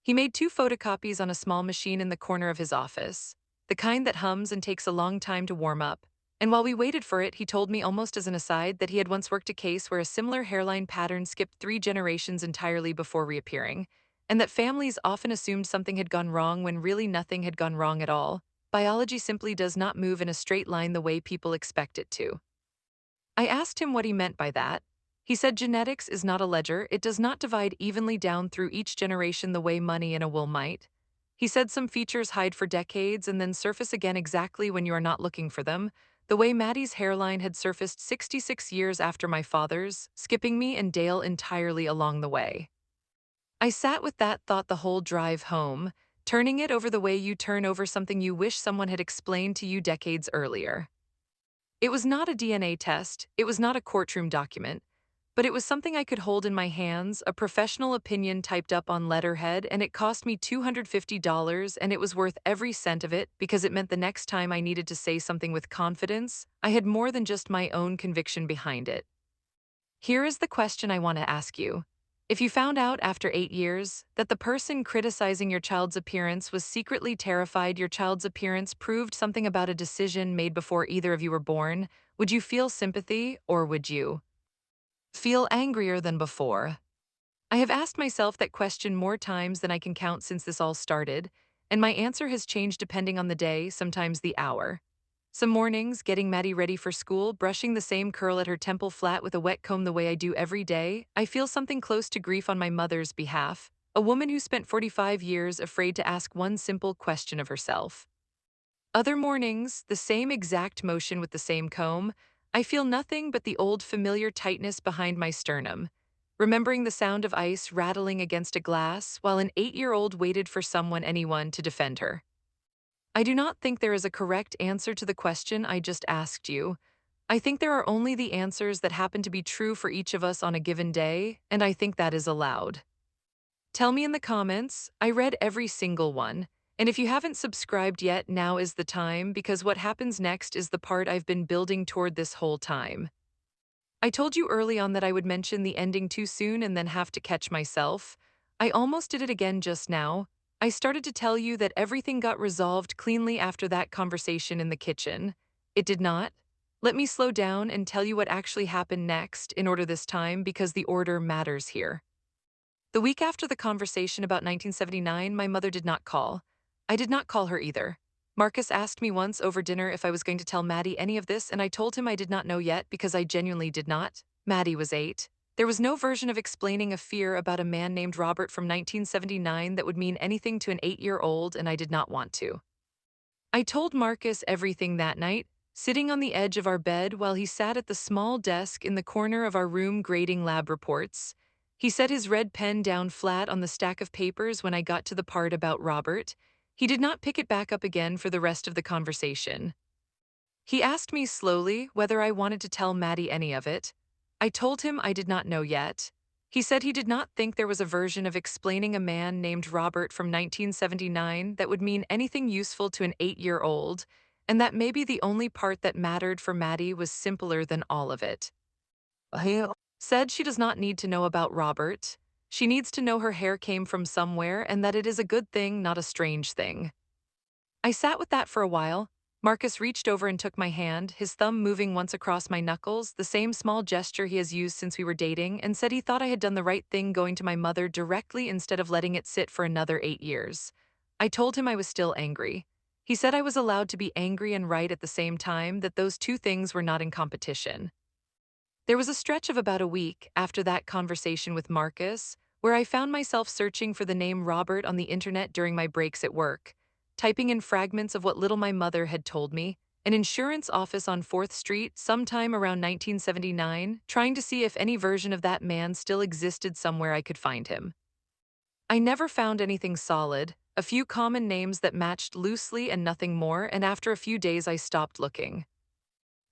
S1: He made 2 photocopies on a small machine in the corner of his office, the kind that hums and takes a long time to warm up. And while we waited for it, he told me almost as an aside that he had once worked a case where a similar hairline pattern skipped 3 generations entirely before reappearing, and that families often assumed something had gone wrong when really nothing had gone wrong at all. Biology simply does not move in a straight line the way people expect it to. I asked him what he meant by that. He said genetics is not a ledger, it does not divide evenly down through each generation the way money in a will might. He said some features hide for decades and then surface again exactly when you are not looking for them, the way Maddie's hairline had surfaced 66 years after my father's, skipping me and Dale entirely along the way. I sat with that thought the whole drive home, turning it over the way you turn over something you wish someone had explained to you decades earlier. It was not a DNA test, it was not a courtroom document, but it was something I could hold in my hands, a professional opinion typed up on letterhead, and it cost me $250, and it was worth every cent of it because it meant the next time I needed to say something with confidence, I had more than just my own conviction behind it. Here is the question I want to ask you. If you found out after 8 years that the person criticizing your child's appearance was secretly terrified your child's appearance proved something about a decision made before either of you were born, would you feel sympathy or would you feel angrier than before? I have asked myself that question more times than I can count since this all started, and my answer has changed depending on the day, sometimes the hour. Some mornings, getting Maddie ready for school, brushing the same curl at her temple flat with a wet comb the way I do every day, I feel something close to grief on my mother's behalf, a woman who spent 45 years afraid to ask one simple question of herself. Other mornings, the same exact motion with the same comb, I feel nothing but the old familiar tightness behind my sternum, remembering the sound of ice rattling against a glass while an 8-year-old waited for anyone to defend her. I do not think there is a correct answer to the question I just asked you. I think there are only the answers that happen to be true for each of us on a given day, and I think that is allowed. Tell me in the comments. I read every single one. And if you haven't subscribed yet, now is the time because what happens next is the part I've been building toward this whole time. I told you early on that I would mention the ending too soon and then have to catch myself. I almost did it again just now. I started to tell you that everything got resolved cleanly after that conversation in the kitchen. It did not. Let me slow down and tell you what actually happened next in order this time because the order matters here. The week after the conversation about 1979, my mother did not call. I did not call her either. Marcus asked me once over dinner if I was going to tell Maddie any of this, and I told him I did not know yet because I genuinely did not. Maddie was 8. There was no version of explaining a fear about a man named Robert from 1979 that would mean anything to an 8-year-old, and I did not want to. I told Marcus everything that night, sitting on the edge of our bed while he sat at the small desk in the corner of our room grading lab reports. He set his red pen down flat on the stack of papers when I got to the part about Robert. He did not pick it back up again for the rest of the conversation. He asked me slowly whether I wanted to tell Maddie any of it. I told him I did not know yet. He said he did not think there was a version of explaining a man named Robert from 1979 that would mean anything useful to an 8-year-old, and that maybe the only part that mattered for Maddie was simpler than all of it. Said she does not need to know about Robert. She needs to know her hair came from somewhere and that it is a good thing, not a strange thing. I sat with that for a while. Marcus reached over and took my hand, his thumb moving once across my knuckles, the same small gesture he has used since we were dating, and said he thought I had done the right thing going to my mother directly instead of letting it sit for another 8 years. I told him I was still angry. He said I was allowed to be angry and right at the same time, that those two things were not in competition. There was a stretch of about a week after that conversation with Marcus where I found myself searching for the name Robert on the internet during my breaks at work, typing in fragments of what little my mother had told me, an insurance office on 4th Street sometime around 1979, trying to see if any version of that man still existed somewhere I could find him. I never found anything solid, a few common names that matched loosely and nothing more, and after a few days I stopped looking.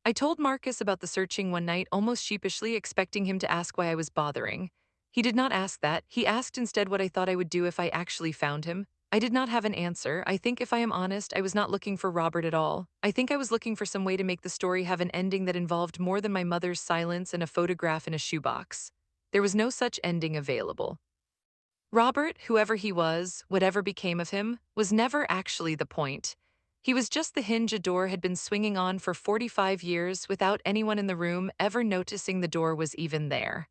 S1: I told Marcus about the searching one night, almost sheepishly, expecting him to ask why I was bothering. He did not ask that. He asked instead what I thought I would do if I actually found him. I did not have an answer. I think, if I am honest, I was not looking for Robert at all. I think I was looking for some way to make the story have an ending that involved more than my mother's silence and a photograph in a shoebox. There was no such ending available. Robert, whoever he was, whatever became of him, was never actually the point. He was just the hinge a door had been swinging on for 45 years without anyone in the room ever noticing the door was even there.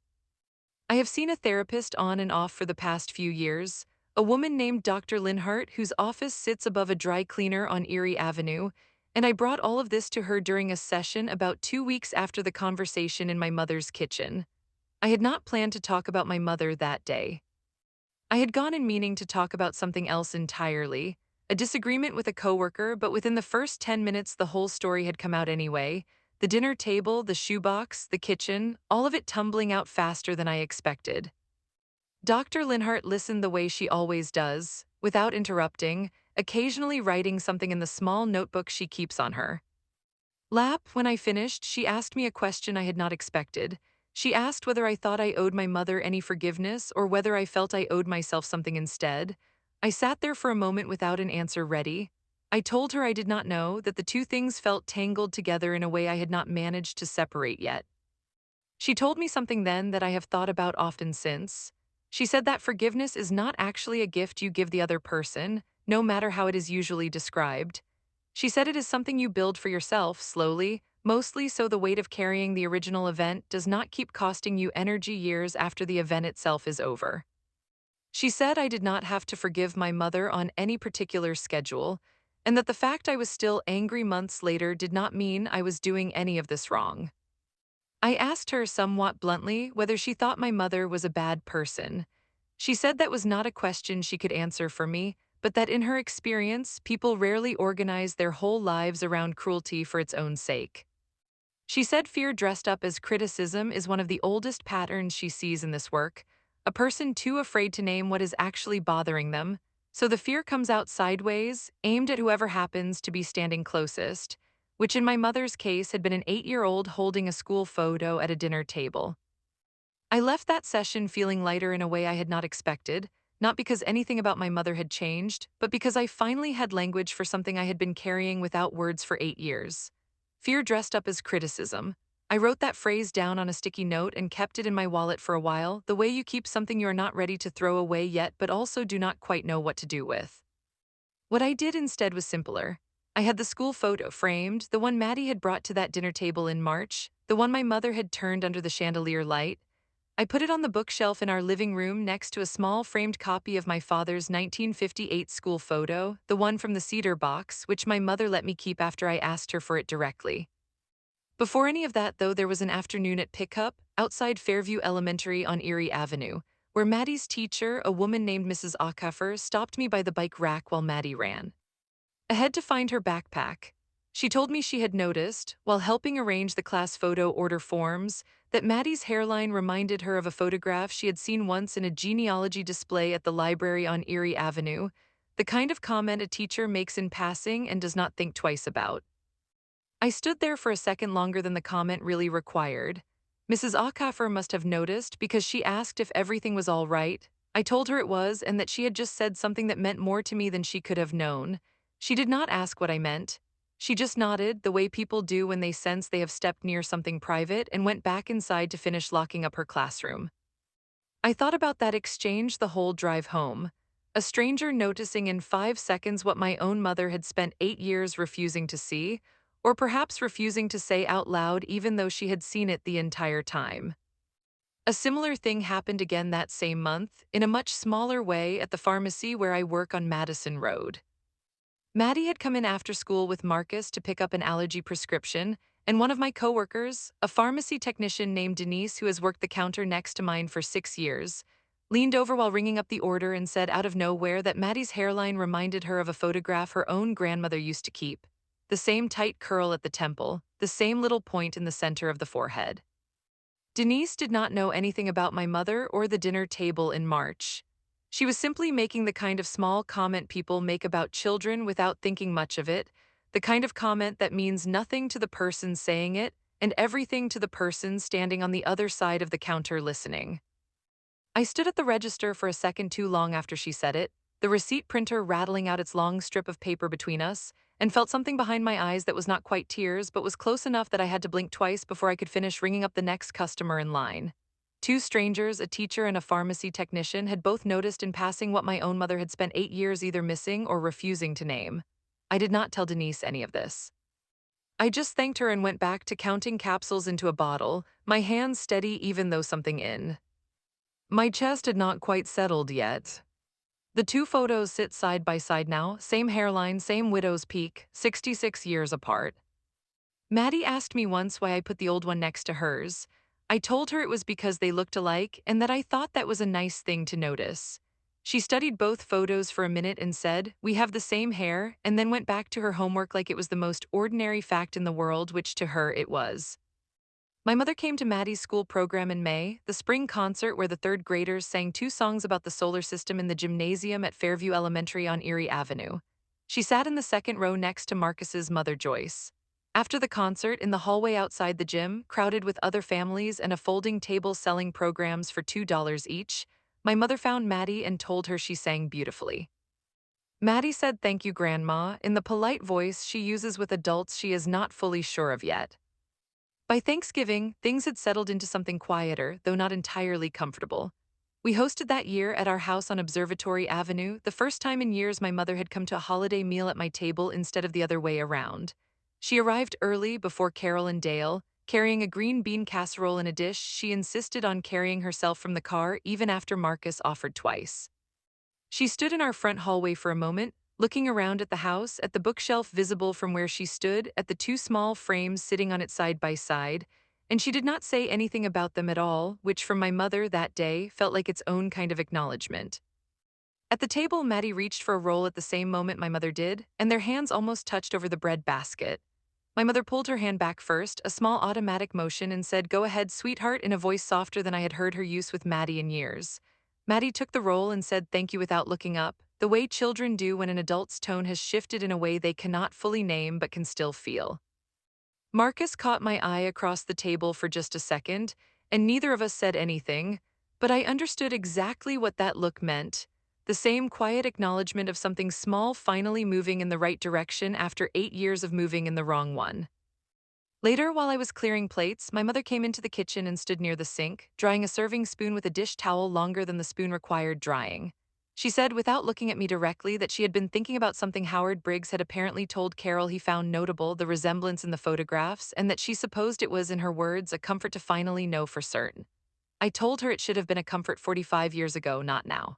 S1: I have seen a therapist on and off for the past few years, a woman named Dr. Linhart whose office sits above a dry cleaner on Erie Avenue, and I brought all of this to her during a session about 2 weeks after the conversation in my mother's kitchen. I had not planned to talk about my mother that day. I had gone in meaning to talk about something else entirely, a disagreement with a coworker, but within the first 10 minutes the whole story had come out anyway. The dinner table, the shoebox, the kitchen, all of it tumbling out faster than I expected. Dr. Linhart listened the way she always does, without interrupting, occasionally writing something in the small notebook she keeps on her lap. When I finished, she asked me a question I had not expected. She asked whether I thought I owed my mother any forgiveness or whether I felt I owed myself something instead. I sat there for a moment without an answer ready. I told her I did not know, that the two things felt tangled together in a way I had not managed to separate yet. She told me something then that I have thought about often since. She said that forgiveness is not actually a gift you give the other person, no matter how it is usually described. She said it is something you build for yourself slowly, mostly so the weight of carrying the original event does not keep costing you energy years after the event itself is over. She said I did not have to forgive my mother on any particular schedule, and that the fact I was still angry months later did not mean I was doing any of this wrong. I asked her somewhat bluntly whether she thought my mother was a bad person. She said that was not a question she could answer for me, but that in her experience, people rarely organize their whole lives around cruelty for its own sake. She said fear dressed up as criticism is one of the oldest patterns she sees in this work, a person too afraid to name what is actually bothering them, so the fear comes out sideways, aimed at whoever happens to be standing closest, which in my mother's case had been an 8-year-old holding a school photo at a dinner table. I left that session feeling lighter in a way I had not expected, not because anything about my mother had changed, but because I finally had language for something I had been carrying without words for 8 years. Fear dressed up as criticism. I wrote that phrase down on a sticky note and kept it in my wallet for a while, the way you keep something you are not ready to throw away yet but also do not quite know what to do with. What I did instead was simpler. I had the school photo framed, the one Maddie had brought to that dinner table in March, the one my mother had turned under the chandelier light. I put it on the bookshelf in our living room next to a small framed copy of my father's 1958 school photo, the one from the cedar box, which my mother let me keep after I asked her for it directly. Before any of that, though, there was an afternoon at pickup, outside Fairview Elementary on Erie Avenue, where Maddie's teacher, a woman named Mrs. Acuffer, stopped me by the bike rack while Maddie ran ahead to find her backpack. She told me she had noticed, while helping arrange the class photo order forms, that Maddie's hairline reminded her of a photograph she had seen once in a genealogy display at the library on Erie Avenue, the kind of comment a teacher makes in passing and does not think twice about. I stood there for a second longer than the comment really required. Mrs. Acuffer must have noticed because she asked if everything was all right. I told her it was and that she had just said something that meant more to me than she could have known. She did not ask what I meant. She just nodded, the way people do when they sense they have stepped near something private, and went back inside to finish locking up her classroom. I thought about that exchange the whole drive home. A stranger noticing in 5 seconds what my own mother had spent 8 years refusing to see, or perhaps refusing to say out loud even though she had seen it the entire time. A similar thing happened again that same month, in a much smaller way at the pharmacy where I work on Madison Road. Maddie had come in after school with Marcus to pick up an allergy prescription, and one of my coworkers, a pharmacy technician named Denise who has worked the counter next to mine for 6 years, leaned over while ringing up the order and said out of nowhere that Maddie's hairline reminded her of a photograph her own grandmother used to keep. The same tight curl at the temple, the same little point in the center of the forehead. Denise did not know anything about my mother or the dinner table in March. She was simply making the kind of small comment people make about children without thinking much of it, the kind of comment that means nothing to the person saying it and everything to the person standing on the other side of the counter listening. I stood at the register for a second too long after she said it, the receipt printer rattling out its long strip of paper between us, and felt something behind my eyes that was not quite tears but was close enough that I had to blink twice before I could finish ringing up the next customer in line. Two strangers, a teacher and a pharmacy technician, had both noticed in passing what my own mother had spent 8 years either missing or refusing to name. I did not tell Denise any of this. I just thanked her and went back to counting capsules into a bottle, my hands steady even though something in. My chest had not quite settled yet. The two photos sit side by side now, same hairline, same widow's peak, 66 years apart. Maddie asked me once why I put the old one next to hers. I told her it was because they looked alike and that I thought that was a nice thing to notice. She studied both photos for a minute and said, "We have the same hair," and then went back to her homework like it was the most ordinary fact in the world, which to her it was. My mother came to Maddie's school program in May, the spring concert where the third graders sang two songs about the solar system in the gymnasium at Fairview Elementary on Erie Avenue. She sat in the second row next to Marcus's mother, Joyce. After the concert, in the hallway outside the gym, crowded with other families and a folding table selling programs for $2 each, my mother found Maddie and told her she sang beautifully. Maddie said thank you, Grandma, in the polite voice she uses with adults she is not fully sure of yet. By Thanksgiving, things had settled into something quieter, though not entirely comfortable. We hosted that year at our house on Observatory Avenue, the first time in years my mother had come to a holiday meal at my table instead of the other way around. She arrived early before Carol and Dale, carrying a green bean casserole in a dish she insisted on carrying herself from the car even after Marcus offered twice. She stood in our front hallway for a moment, looking around at the house, at the bookshelf visible from where she stood, at the two small frames sitting on it side by side, and she did not say anything about them at all, which from my mother that day felt like its own kind of acknowledgement. At the table, Maddie reached for a roll at the same moment my mother did, and their hands almost touched over the bread basket. My mother pulled her hand back first, a small automatic motion, and said, "Go ahead, sweetheart," in a voice softer than I had heard her use with Maddie in years. Maddie took the roll and said thank you without looking up, the way children do when an adult's tone has shifted in a way they cannot fully name but can still feel. Marcus caught my eye across the table for just a second, and neither of us said anything, but I understood exactly what that look meant. The same quiet acknowledgement of something small finally moving in the right direction after 8 years of moving in the wrong one. Later, while I was clearing plates, my mother came into the kitchen and stood near the sink, drying a serving spoon with a dish towel longer than the spoon required drying. She said, without looking at me directly, that she had been thinking about something Howard Briggs had apparently told Carol he found notable, the resemblance in the photographs, and that she supposed it was, in her words, a comfort to finally know for certain. I told her it should have been a comfort 45 years ago, not now.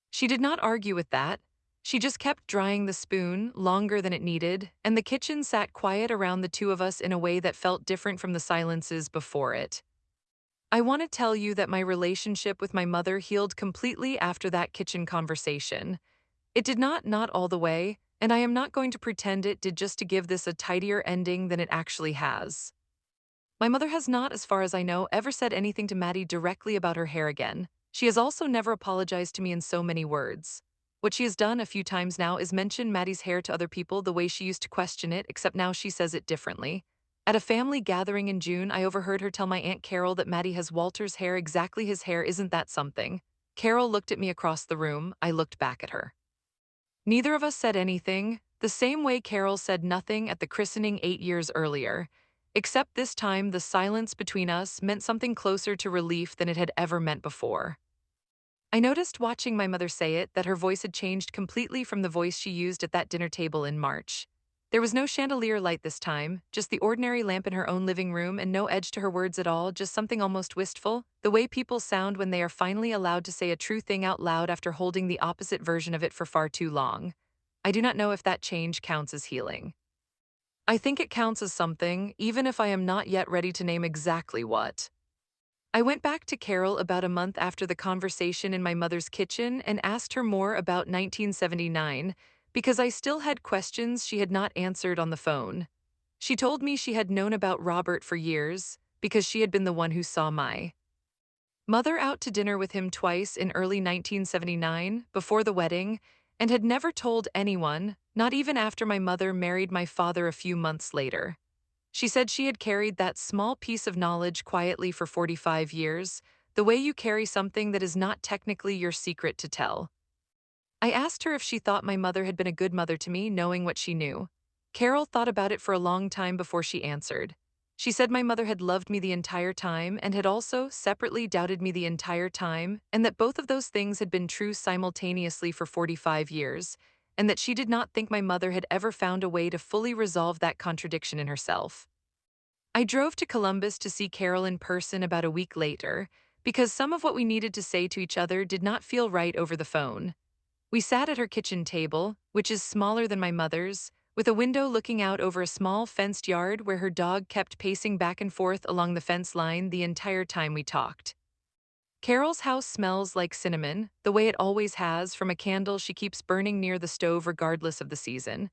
S1: She did not argue with that. She just kept drying the spoon longer than it needed, and the kitchen sat quiet around the two of us in a way that felt different from the silences before it. I want to tell you that my relationship with my mother healed completely after that kitchen conversation. It did not all the way, and I am not going to pretend it did just to give this a tidier ending than it actually has. My mother has not, as far as I know, ever said anything to Maddie directly about her hair again. She has also never apologized to me in so many words. What she has done a few times now is mention Maddie's hair to other people the way she used to question it, except now she says it differently. At a family gathering in June, I overheard her tell my Aunt Carol that Maddie has Walter's hair, exactly his hair. Isn't that something? Carol looked at me across the room. I looked back at her. Neither of us said anything. the same way Carol said nothing at the christening 8 years earlier. Except this time, the silence between us meant something closer to relief than it had ever meant before. I noticed watching my mother say it that her voice had changed completely from the voice she used at that dinner table in March. There was no chandelier light this time, just the ordinary lamp in her own living room, and no edge to her words at all, just something almost wistful, the way people sound when they are finally allowed to say a true thing out loud after holding the opposite version of it for far too long. I do not know if that change counts as healing. I think it counts as something, even if I am not yet ready to name exactly what. I went back to Carol about a month after the conversation in my mother's kitchen and asked her more about 1979 because I still had questions she had not answered on the phone. She told me she had known about Robert for years because she had been the one who saw my mother out to dinner with him twice in early 1979, before the wedding, and had never told anyone, not even after my mother married my father a few months later. She said she had carried that small piece of knowledge quietly for 45 years, the way you carry something that is not technically your secret to tell. I asked her if she thought my mother had been a good mother to me, knowing what she knew. Carol thought about it for a long time before she answered. She said my mother had loved me the entire time and had also, separately, doubted me the entire time, and that both of those things had been true simultaneously for 45 years, and that she did not think my mother had ever found a way to fully resolve that contradiction in herself. I drove to Columbus to see Carol in person about a week later, because some of what we needed to say to each other did not feel right over the phone. We sat at her kitchen table, which is smaller than my mother's, with a window looking out over a small fenced yard where her dog kept pacing back and forth along the fence line the entire time we talked. Carol's house smells like cinnamon, the way it always has from a candle she keeps burning near the stove regardless of the season.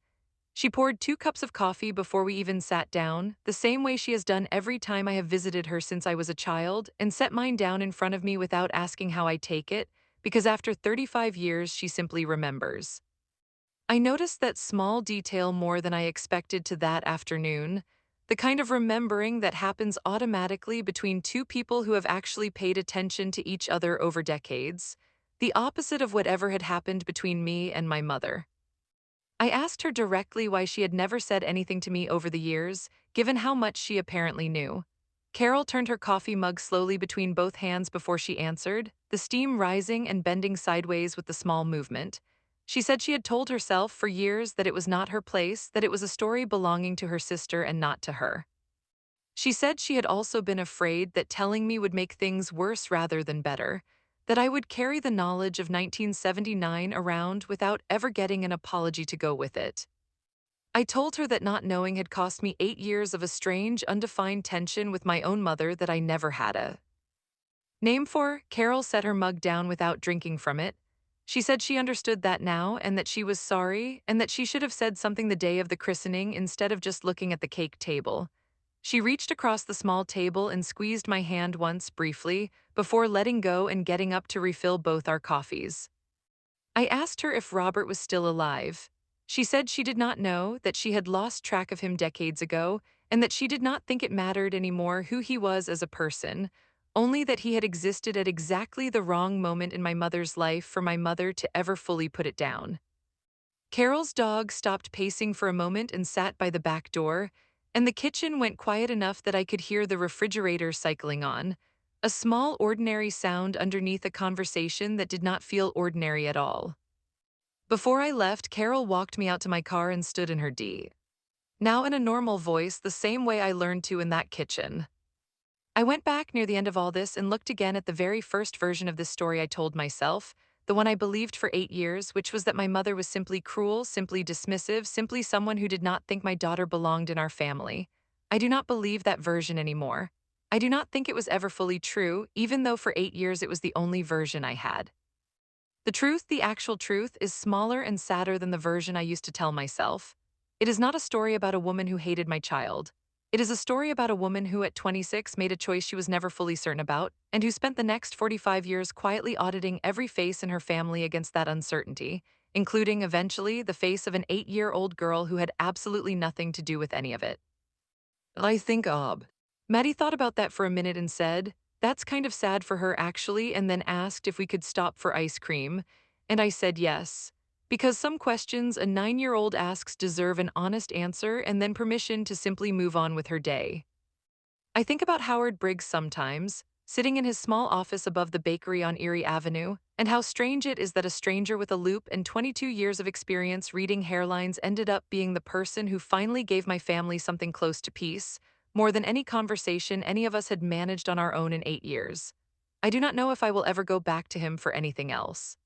S1: She poured 2 cups of coffee before we even sat down, the same way she has done every time I have visited her since I was a child, and set mine down in front of me without asking how I take it, because after 35 years she simply remembers. I noticed that small detail more than I expected to that afternoon, the kind of remembering that happens automatically between two people who have actually paid attention to each other over decades, the opposite of whatever had happened between me and my mother. I asked her directly why she had never said anything to me over the years, given how much she apparently knew. Carol turned her coffee mug slowly between both hands before she answered, the steam rising and bending sideways with the small movement. She said she had told herself for years that it was not her place, that it was a story belonging to her sister and not to her. She said she had also been afraid that telling me would make things worse rather than better, that I would carry the knowledge of 1979 around without ever getting an apology to go with it. I told her that not knowing had cost me 8 years of a strange, undefined tension with my own mother that I never had a name for. Carol set her mug down without drinking from it. She said she understood that now and that she was sorry and that she should have said something the day of the christening instead of just looking at the cake table. She reached across the small table and squeezed my hand once briefly before letting go and getting up to refill both our coffees. I asked her if Robert was still alive. She said she did not know, that she had lost track of him decades ago, and that she did not think it mattered anymore who he was as a person, only that he had existed at exactly the wrong moment in my mother's life for my mother to ever fully put it down. Carol's dog stopped pacing for a moment and sat by the back door, and the kitchen went quiet enough that I could hear the refrigerator cycling on, a small ordinary sound underneath a conversation that did not feel ordinary at all. Before I left, Carol walked me out to my car and stood in her D. Now in a normal voice, the same way I learned to in that kitchen. I went back near the end of all this and looked again at the very first version of this story I told myself, the one I believed for 8 years, which was that my mother was simply cruel, simply dismissive, simply someone who did not think my daughter belonged in our family. I do not believe that version anymore. I do not think it was ever fully true, even though for 8 years it was the only version I had. The truth, the actual truth, is smaller and sadder than the version I used to tell myself. It is not a story about a woman who hated my child. It is a story about a woman who at 26 made a choice she was never fully certain about, and who spent the next 45 years quietly auditing every face in her family against that uncertainty, including, eventually, the face of an 8-year-old girl who had absolutely nothing to do with any of it. I think Maddie thought about that for a minute and said, "That's kind of sad for her, actually," and then asked if we could stop for ice cream. And I said yes. Because some questions a 9-year-old asks deserve an honest answer and then permission to simply move on with her day. I think about Howard Briggs sometimes, sitting in his small office above the bakery on Erie Avenue, and how strange it is that a stranger with a loop and 22 years of experience reading hairlines ended up being the person who finally gave my family something close to peace, more than any conversation any of us had managed on our own in 8 years. I do not know if I will ever go back to him for anything else.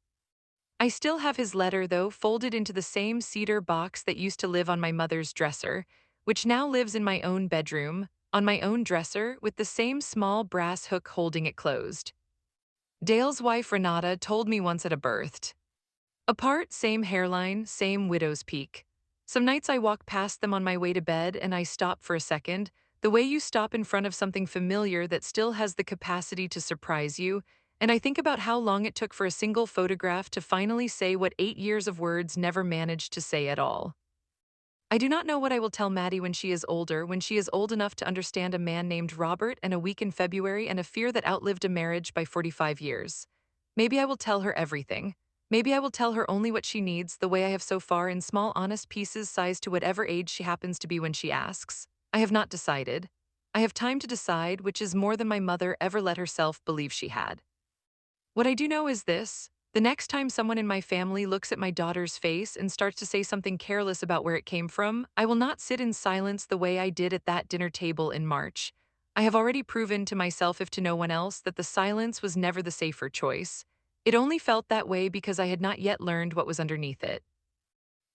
S1: I still have his letter, though, folded into the same cedar box that used to live on my mother's dresser, which now lives in my own bedroom, on my own dresser, with the same small brass hook holding it closed. Dale's wife Renata told me once at a birthed. Apart, same hairline, same widow's peak. Some nights I walk past them on my way to bed and I stop for a second, the way you stop in front of something familiar that still has the capacity to surprise you, and I think about how long it took for a single photograph to finally say what 8 years of words never managed to say at all. I do not know what I will tell Maddie when she is older, when she is old enough to understand a man named Robert and a week in February and a fear that outlived a marriage by 45 years. Maybe I will tell her everything. Maybe I will tell her only what she needs, the way I have so far, in small, honest pieces sized to whatever age she happens to be when she asks. I have not decided. I have time to decide, which is more than my mother ever let herself believe she had. What I do know is this: the next time someone in my family looks at my daughter's face and starts to say something careless about where it came from, I will not sit in silence the way I did at that dinner table in March. I have already proven to myself, if to no one else, that the silence was never the safer choice. It only felt that way because I had not yet learned what was underneath it.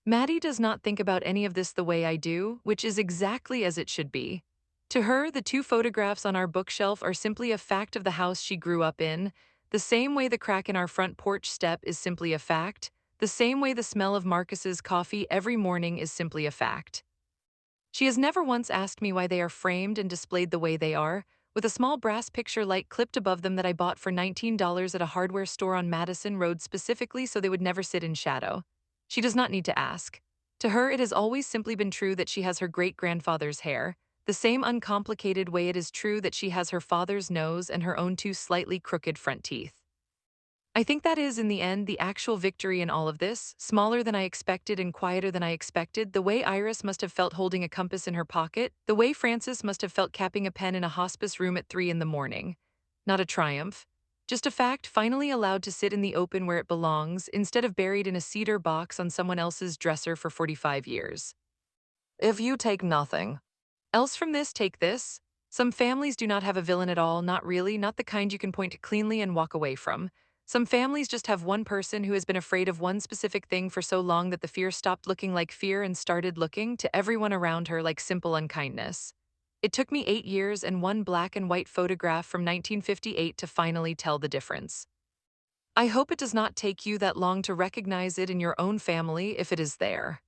S1: Maddie does not think about any of this the way I do, which is exactly as it should be. To her, the two photographs on our bookshelf are simply a fact of the house she grew up in, the same way the crack in our front porch step is simply a fact, the same way the smell of Marcus's coffee every morning is simply a fact. She has never once asked me why they are framed and displayed the way they are, with a small brass picture light clipped above them that I bought for $19 at a hardware store on Madison Road specifically so they would never sit in shadow. She does not need to ask. To her, it has always simply been true that she has her great-grandfather's hair, the same uncomplicated way it is true that she has her father's nose and her own two slightly crooked front teeth. I think that is, in the end, the actual victory in all of this, smaller than I expected and quieter than I expected, the way Iris must have felt holding a compass in her pocket, the way Francis must have felt capping a pen in a hospice room at 3 in the morning. Not a triumph. Just a fact finally allowed to sit in the open where it belongs, instead of buried in a cedar box on someone else's dresser for 45 years. If you take nothing else from this, take this. Some families do not have a villain at all, not really, not the kind you can point to cleanly and walk away from. Some families just have one person who has been afraid of one specific thing for so long that the fear stopped looking like fear and started looking to everyone around her like simple unkindness. It took me 8 years and one black and white photograph from 1958 to finally tell the difference. I hope it does not take you that long to recognize it in your own family if it is there.